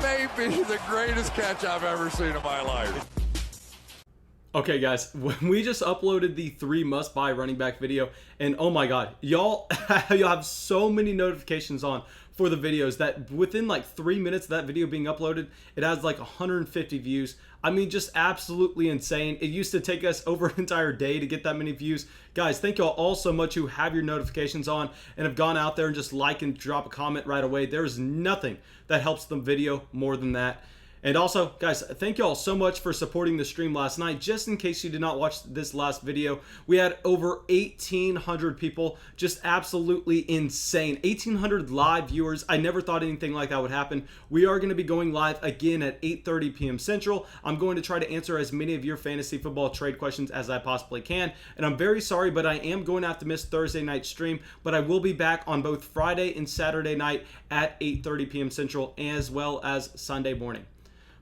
That may be the greatest catch I've ever seen in my life. Okay, guys, we just uploaded the 3 must-buy running back video, and oh my god, y'all have so many notifications on for the videos that within like 3 minutes of that video being uploaded, it has like 150 views. I mean, just absolutely insane. It used to take us over an entire day to get that many views. Guys, thank y'all all so much who have your notifications on and have gone out there and just like and drop a comment right away. There's nothing that helps the video more than that. And also, guys, thank you all so much for supporting the stream last night. Just in case you did not watch this last video, we had over 1,800 people. Just absolutely insane. 1,800 live viewers. I never thought anything like that would happen. We are going to be going live again at 8:30 p.m. Central. I'm going to try to answer as many of your fantasy football trade questions as I possibly can. And I'm very sorry, but I am going to have to miss Thursday night stream. But I will be back on both Friday and Saturday night at 8:30 p.m. Central, as well as Sunday morning.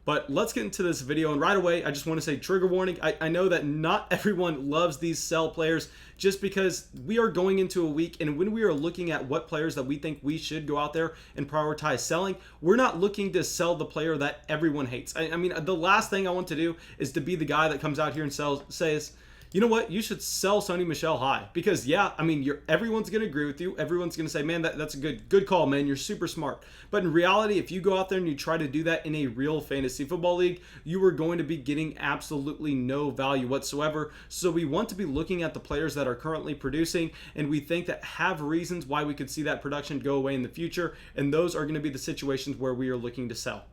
But let's get into this video, and right away, I just want to say trigger warning. I know that not everyone loves these sell players just because we are going into a week, and when we are looking at what players that we think we should go out there and prioritize selling, we're not looking to sell the player that everyone hates. I mean, the last thing I want to do is to be the guy that comes out here and says, you know what, you should sell Sony Michel high. Because yeah, I mean, everyone's going to agree with you. Everyone's going to say, man, that's a good call, man. You're super smart. But in reality, if you go out there and you try to do that in a real fantasy football league, you are going to be getting absolutely no value whatsoever. So we want to be looking at the players that are currently producing, and we think that have reasons why we could see that production go away in the future. And those are going to be the situations where we are looking to sell.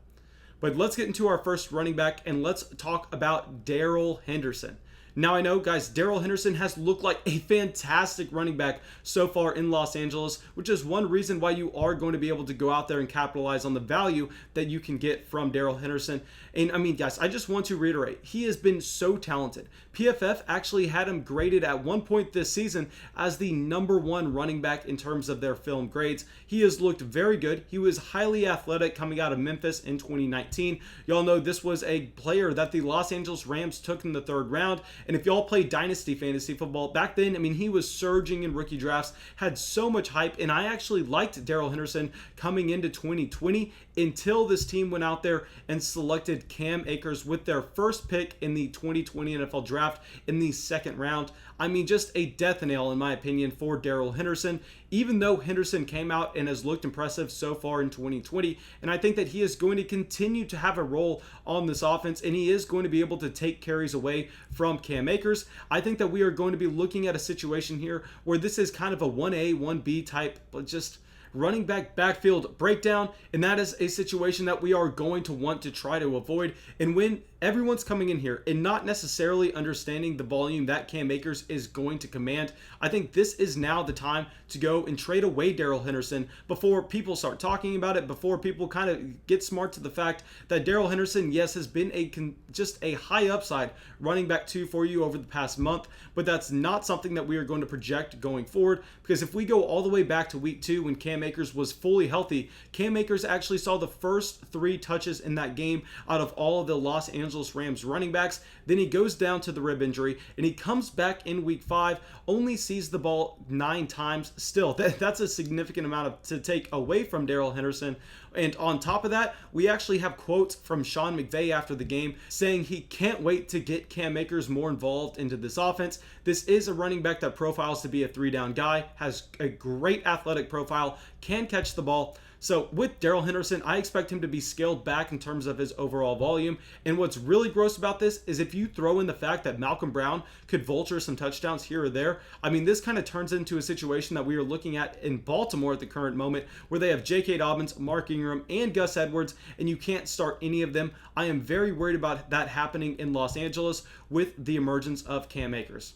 But let's get into our first running back, and let's talk about Darrel Henderson. Now, I know, guys, Darrel Henderson has looked like a fantastic running back so far in Los Angeles, which is one reason why you are going to be able to go out there and capitalize on the value that you can get from Darrel Henderson. And I mean, guys, I just want to reiterate, he has been so talented. PFF actually had him graded at one point this season as the #1 running back in terms of their film grades. He has looked very good. He was highly athletic coming out of Memphis in 2019. Y'all know this was a player that the Los Angeles Rams took in the 3rd round. And if y'all play Dynasty Fantasy Football, back then, I mean, he was surging in rookie drafts, had so much hype, and I actually liked Darrel Henderson coming into 2020 until this team went out there and selected Cam Akers with their first pick in the 2020 NFL Draft in the 2nd round. I mean, just a death nail, in my opinion, for Darrel Henderson, even though Henderson came out and has looked impressive so far in 2020. And I think that he is going to continue to have a role on this offense, and he is going to be able to take carries away from Cam Akers. I think that we are going to be looking at a situation here where this is kind of a 1A, 1B type, but just running back backfield breakdown, and that is a situation that we are going to want to try to avoid. And when everyone's coming in here and not necessarily understanding the volume that Cam Akers is going to command, I think this is now the time to go and trade away Darrel Henderson before people start talking about it, before people kind of get smart to the fact that Darrel Henderson, yes, has been just a high upside running back 2 for you over the past month, but that's not something that we are going to project going forward, because if we go all the way back to week 2 when Cam Akers was fully healthy, Cam Akers actually saw the first 3 touches in that game out of all of the Los Angeles Rams running backs. Then he goes down to the rib injury, and he comes back in week 5, only sees the ball 9 times. Still, that's a significant amount to take away from Darrel Henderson. And on top of that, we actually have quotes from Sean McVay after the game saying he can't wait to get Cam Akers more involved into this offense. This is a running back that profiles to be a 3-down guy, has a great athletic profile, can catch the ball. So with Darrel Henderson, I expect him to be scaled back in terms of his overall volume. And what's really gross about this is if you throw in the fact that Malcolm Brown could vulture some touchdowns here or there, I mean, this kind of turns into a situation that we are looking at in Baltimore at the current moment, where they have J.K. Dobbins, Mark Ingram, and Gus Edwards, and you can't start any of them. I am very worried about that happening in Los Angeles with the emergence of Cam Akers.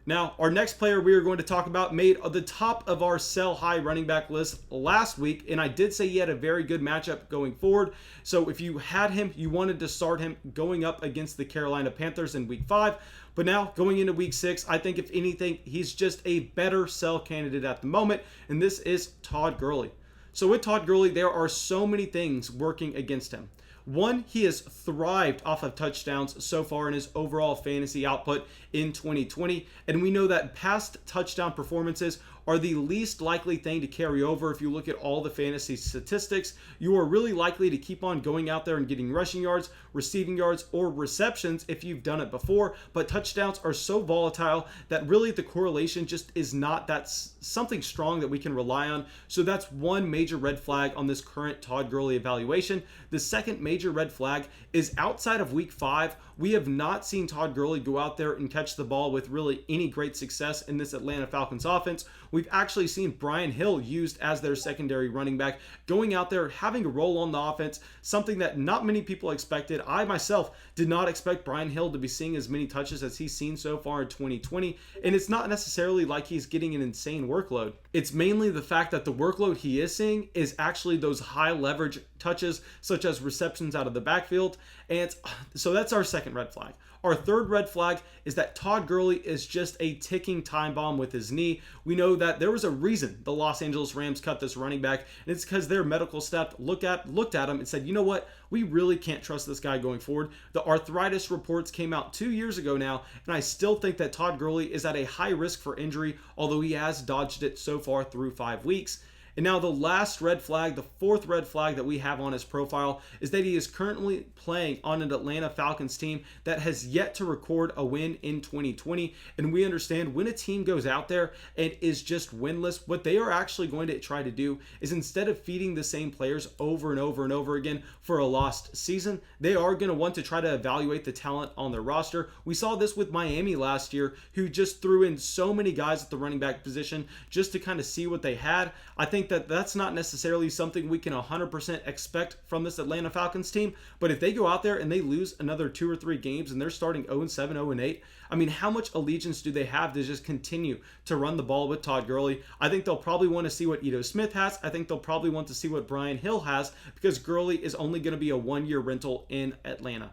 Now, our next player we are going to talk about made the top of our sell high running back list last week, and I did say he had a very good matchup going forward. So if you had him, you wanted to start him going up against the Carolina Panthers in week 5. But now, going into week 6, I think if anything, he's just a better sell candidate at the moment, and this is Todd Gurley. So with Todd Gurley, there are so many things working against him. One, he has thrived off of touchdowns so far in his overall fantasy output in 2020. And we know that past touchdown performances are the least likely thing to carry over. If you look at all the fantasy statistics, you are really likely to keep on going out there and getting rushing yards, receiving yards, or receptions if you've done it before. But touchdowns are so volatile that really the correlation just is not that something strong that we can rely on. So that's one major red flag on this current Todd Gurley evaluation. The second major red flag is outside of week 5, we have not seen Todd Gurley go out there and catch the ball with really any great success in this Atlanta Falcons offense. We've actually seen Brian Hill used as their secondary running back, going out there, having a role on the offense, something that not many people expected. I myself did not expect Brian Hill to be seeing as many touches as he's seen so far in 2020, and it's not necessarily like he's getting an insane workload. It's mainly the fact that the workload he is seeing is actually those high leverage touches, such as receptions out of the backfield, and so that's our second red flag. Our third red flag is that Todd Gurley is just a ticking time bomb with his knee. We know that there was a reason the Los Angeles Rams cut this running back, and it's because their medical staff looked at him and said, you know what, we really can't trust this guy going forward. The arthritis reports came out 2 years ago now, and I still think that Todd Gurley is at a high risk for injury, although he has dodged it so far through 5 weeks. And now the last red flag, the fourth red flag that we have on his profile, is that he is currently playing on an Atlanta Falcons team that has yet to record a win in 2020. And we understand when a team goes out there and is just winless, what they are actually going to try to do is, instead of feeding the same players over and over and over again for a lost season, they are going to want to try to evaluate the talent on their roster. We saw this with Miami last year, who just threw in so many guys at the running back position just to kind of see what they had. I think that that's not necessarily something we can 100% expect from this Atlanta Falcons team, but if they go out there and they lose another 2 or 3 games and they're starting 0-7, 0-8, I mean, how much allegiance do they have to just continue to run the ball with Todd Gurley? I think they'll probably want to see what Ito Smith has. I think they'll probably want to see what Brian Hill has, because Gurley is only going to be a 1-year rental in Atlanta.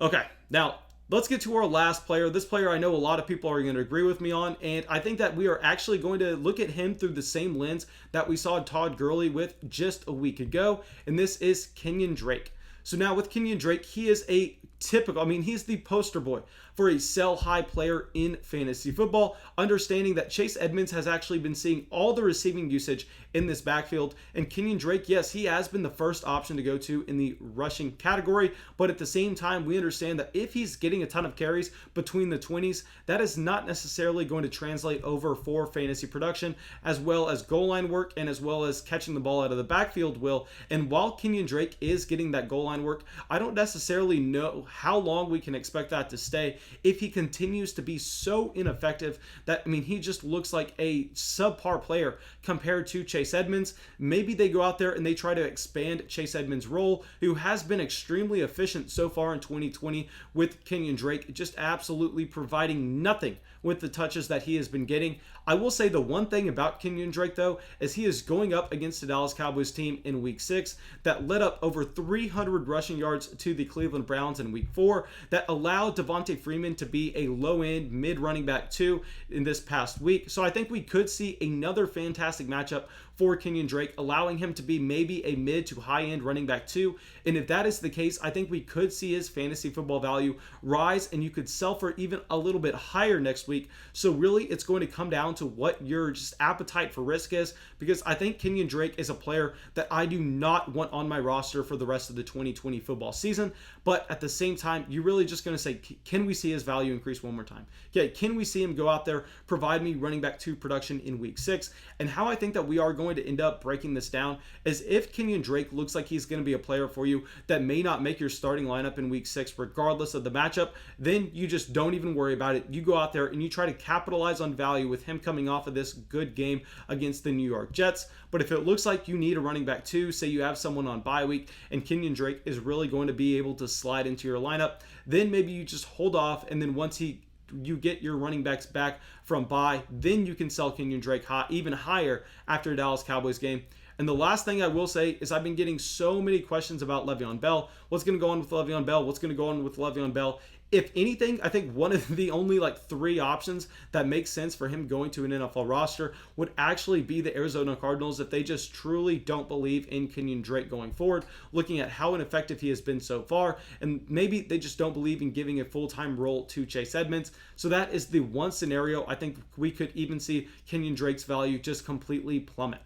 Okay, now let's get to our last player. This player I know a lot of people are going to agree with me on, and I think that we are actually going to look at him through the same lens that we saw Todd Gurley with just a week ago, and this is Kenyan Drake. So now with Kenyan Drake, he is a typical, he's the poster boy for a sell high player in fantasy football, understanding that Chase Edmonds has actually been seeing all the receiving usage in this backfield. And Kenyan Drake, yes, he has been the first option to go to in the rushing category, but at the same time, we understand that if he's getting a ton of carries between the 20s, that is not necessarily going to translate over for fantasy production, as well as goal line work and as well as catching the ball out of the backfield will. And while Kenyan Drake is getting that goal line work, I don't necessarily know how long we can expect that to stay if he continues to be so ineffective that, he just looks like a subpar player compared to Chase Edmonds. Maybe they go out there and they try to expand Chase Edmonds' role, who has been extremely efficient so far in 2020 with Kenyan Drake just absolutely providing nothing with the touches that he has been getting. I will say the one thing about Kenyan Drake, though, is he is going up against the Dallas Cowboys team in week 6 that led up over 300 rushing yards to the Cleveland Browns in week 4, that allowed Devontae Freeman to be a low-end mid-running back too in this past week. So I think we could see another fantastic matchup for Kenyan Drake, allowing him to be maybe a mid to high-end running back too. And if that is the case, I think we could see his fantasy football value rise, and you could sell for even a little bit higher next week. So really, it's going to come down to what your just appetite for risk is, because I think Kenyan Drake is a player that I do not want on my roster for the rest of the 2020 football season. But at the same time, you're really just going to say, can we see his value increase one more time? Yeah, can we see him go out there, provide me running back 2 production in week 6? And how I think that we are going to end up breaking this down is, if Kenyan Drake looks like he's going to be a player for you that may not make your starting lineup in week 6 regardless of the matchup, then you just don't even worry about it. You go out there and you try to capitalize on value with him coming off of this good game against the New York Jets. But if it looks like you need a running back 2, say you have someone on bye week and Kenyan Drake is really going to be able to slide into your lineup, then maybe you just hold off, and then once you get your running backs back from bye, then you can sell Kenyan Drake even higher after a Dallas Cowboys game. And the last thing I will say is, I've been getting so many questions about Le'Veon Bell. What's going to go on with Le'Veon Bell? What's going to go on with Le'Veon Bell if anything, I think one of the only like 3 options that makes sense for him going to an NFL roster would actually be the Arizona Cardinals if they just truly don't believe in Kenyan Drake going forward, looking at how ineffective he has been so far, and maybe they just don't believe in giving a full-time role to Chase Edmonds. So that is the one scenario I think we could even see Kenyan Drake's value just completely plummet.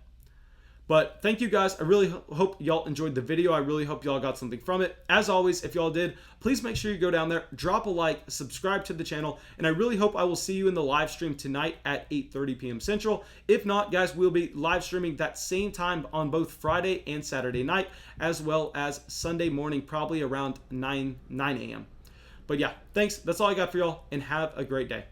But thank you guys. I really hope y'all enjoyed the video. I really hope y'all got something from it. As always, if y'all did, please make sure you go down there, drop a like, subscribe to the channel, and I really hope I will see you in the live stream tonight at 8:30 p.m. Central. If not, guys, we'll be live streaming that same time on both Friday and Saturday night, as well as Sunday morning, probably around 9 a.m. But yeah, thanks. That's all I got for y'all, and have a great day.